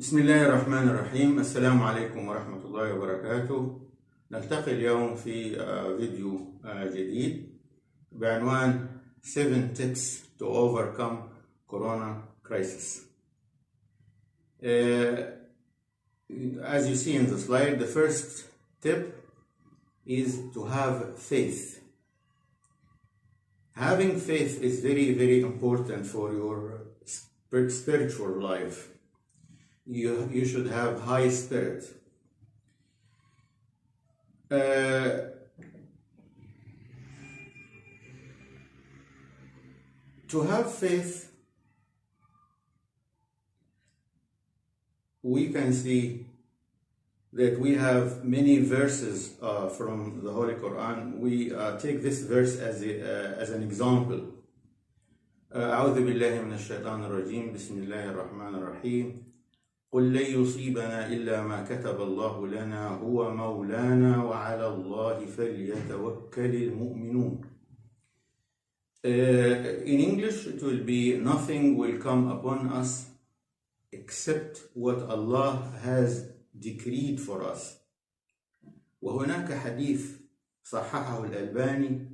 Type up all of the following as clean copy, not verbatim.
بسم الله الرحمن الرحيم. السلام عليكم ورحمة الله وبركاته. نلتقي اليوم في فيديو جديد بعنوان 7 tips to overcome corona crisis. As you see in the slide, the first tip is to have faith. Having faith is very, very important for your spiritual life. You should have high spirit. To have faith, we can see that we have many verses from the Holy Quran. We take this verse as an example. أعوذ بالله من الشيطان الرجيم بسم الله الرحمن الرحيم قل لن يصيبنا إلا ما كتب الله لنا هو مولانا وعلى الله فليتوكل المؤمنون. In English it will be nothing will come upon us except what Allah has decreed for us. وهناك حديث صححه الألباني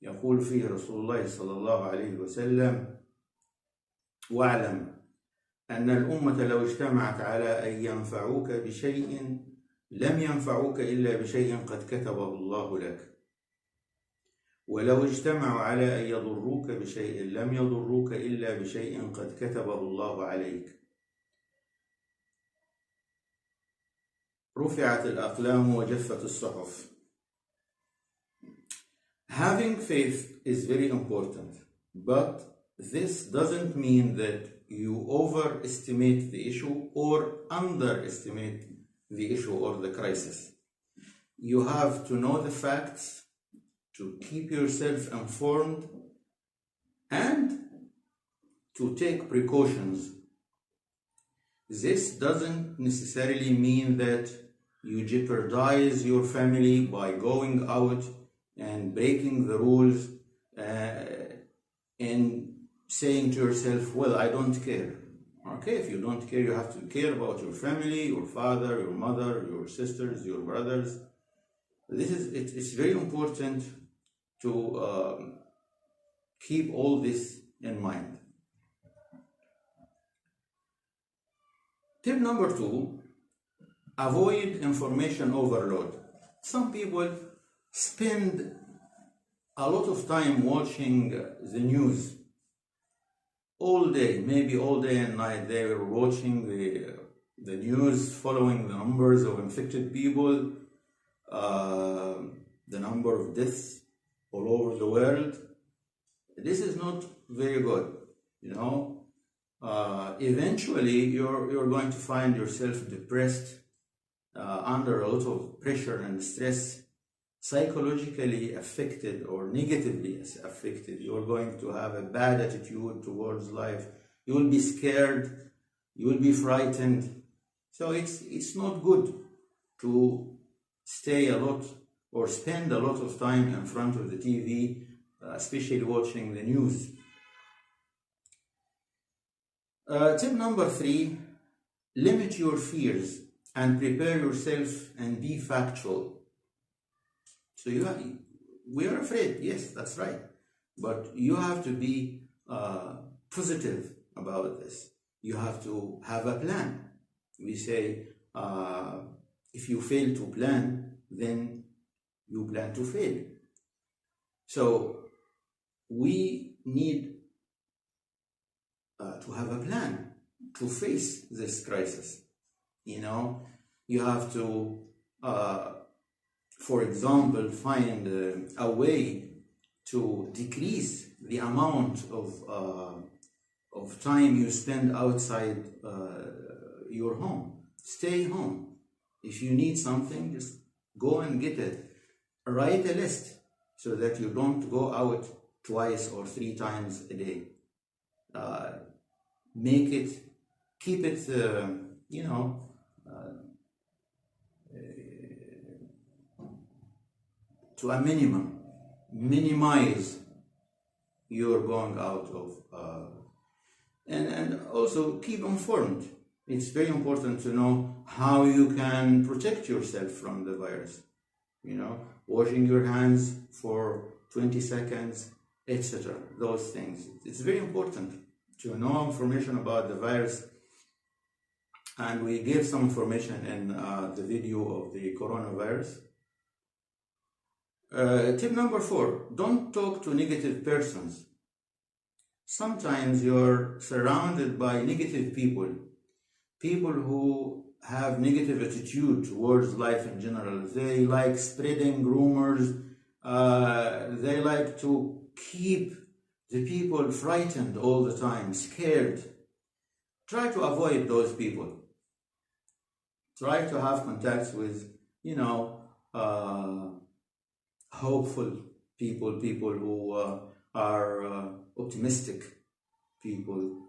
يقول فيه رسول الله صلى الله عليه وسلم واعلم أن الأمة لو اجتمعت على أن ينفعوك بشيء لم ينفعوك إلا بشيء قد كتبه الله لك ولو اجتمعوا على أن يضروك بشيء لم يضروك إلا بشيء قد كتبه الله عليك رفعت الأقلام وجفت الصحف. Having faith is very important, but this doesn't mean that you overestimate the issue or underestimate the issue or the crisis. You have to know the facts, to keep yourself informed, and to take precautions. This doesn't necessarily mean that you jeopardize your family by going out and breaking the rules and saying to yourself, well, I don't care. Okay, if you don't care, you have to care about your family, your father, your mother, your sisters, your brothers. It's very important to keep all this in mind. Tip number 2, avoid information overload. Some people spend a lot of time watching the news all day, maybe all day and night. They were watching the news, following the numbers of infected people, the number of deaths all over the world. This is not very good, you know. Eventually you're going to find yourself depressed, under a lot of pressure and stress, psychologically affected or negatively affected. You're going to have a bad attitude towards life. You will be scared. You will be frightened. So it's not good to stay a lot or spend a lot of time in front of the TV, especially watching the news. Tip number 3, limit your fears and prepare yourself and be factual. So we are afraid, yes, that's right. But you have to be positive about this. You have to have a plan. We say, if you fail to plan, then you plan to fail. So we need to have a plan to face this crisis. You know, you have to for example, find a way to decrease the amount of time you spend outside your home. Stay home. If you need something, just go and get it. Write a list so that you don't go out twice or 3 times a day. Keep it, to a minimum. Minimize your going out of and also keep informed. it's very important to know how you can protect yourself from the virus. Washing your hands for 20 seconds, etc. Those things. It's very important to know information about the virus. And we gave some information in the video of the coronavirus. Tip number 4, don't talk to negative persons. Sometimes you're surrounded by negative people who have negative attitude towards life in general. They like spreading rumors. They like to keep the people frightened all the time, scared. Try to avoid those people. Try to have contacts with, hopeful people who are optimistic people,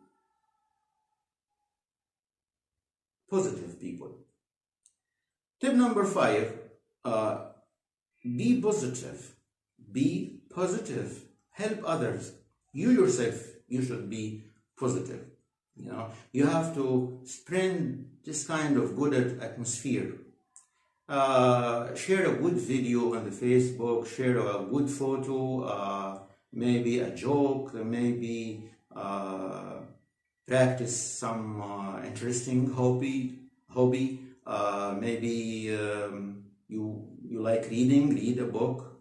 positive people. Tip number 5, be positive. Be positive. Help others. You yourself, you should be positive. You have to spread this kind of good atmosphere. Share a good video on the Facebook, share a good photo, maybe a joke, maybe practice some interesting hobby. Maybe you like reading, read a book.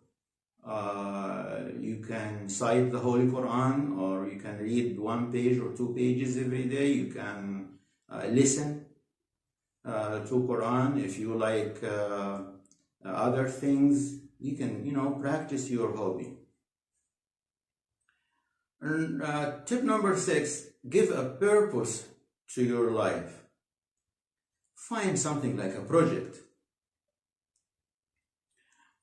You can cite the Holy Quran, or you can read 1 page or 2 pages every day. You can listen to Quran. If you like other things, you can practice your hobby. And tip number 6, give a purpose to your life. Find something like a project.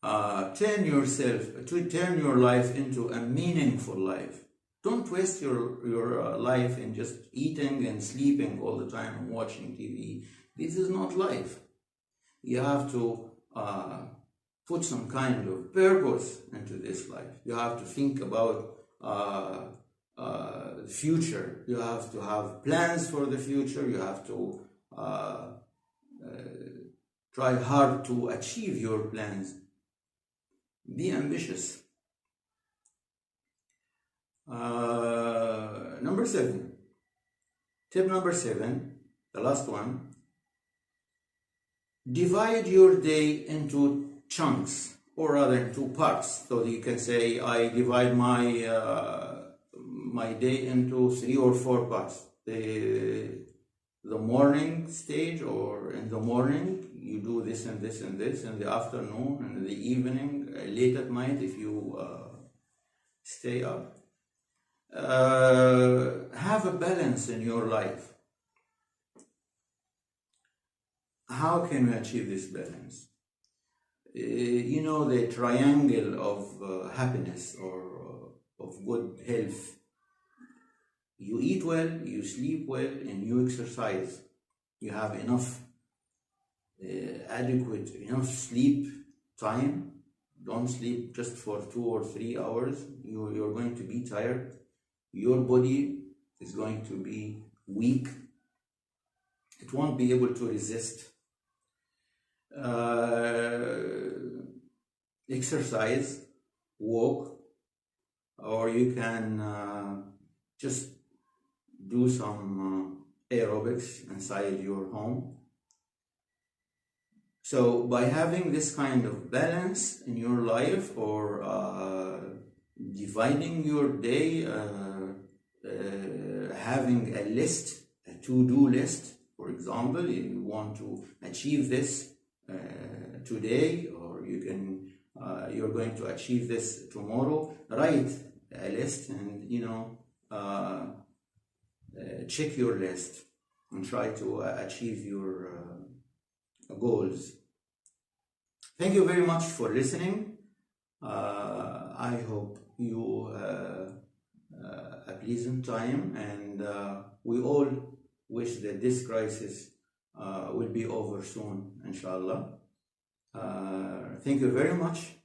Turn your life into a meaningful life. Don't waste your life in just eating and sleeping all the time and watching TV. This is not life. You have to put some kind of purpose into this life. You have to think about the future. You have to have plans for the future. You have to try hard to achieve your plans. Be ambitious. Number 7. Tip number 7, the last one. Divide your day into chunks, or rather into parts. So you can say, I divide my day into 3 or 4 parts. The morning stage, or in the morning, you do this and this and this. In the afternoon, and in the evening, late at night if you stay up. Have a balance in your life. How can we achieve this balance? The triangle of happiness, or of good health. You eat well, you sleep well, and you exercise. You have enough enough sleep time. Don't sleep just for 2 or 3 hours. You're going to be tired. Your body is going to be weak. It won't be able to resist. Exercise, walk, or you can just do some aerobics inside your home. So by having this kind of balance in your life, or dividing your day, having a list, a to-do list, for example, you want to achieve this today, or you're going to achieve this tomorrow. Write a list and check your list and try to achieve your goals. Thank you very much for listening. I hope you a pleasant time, and we all wish that this crisis will be over soon, inshallah. Thank you very much.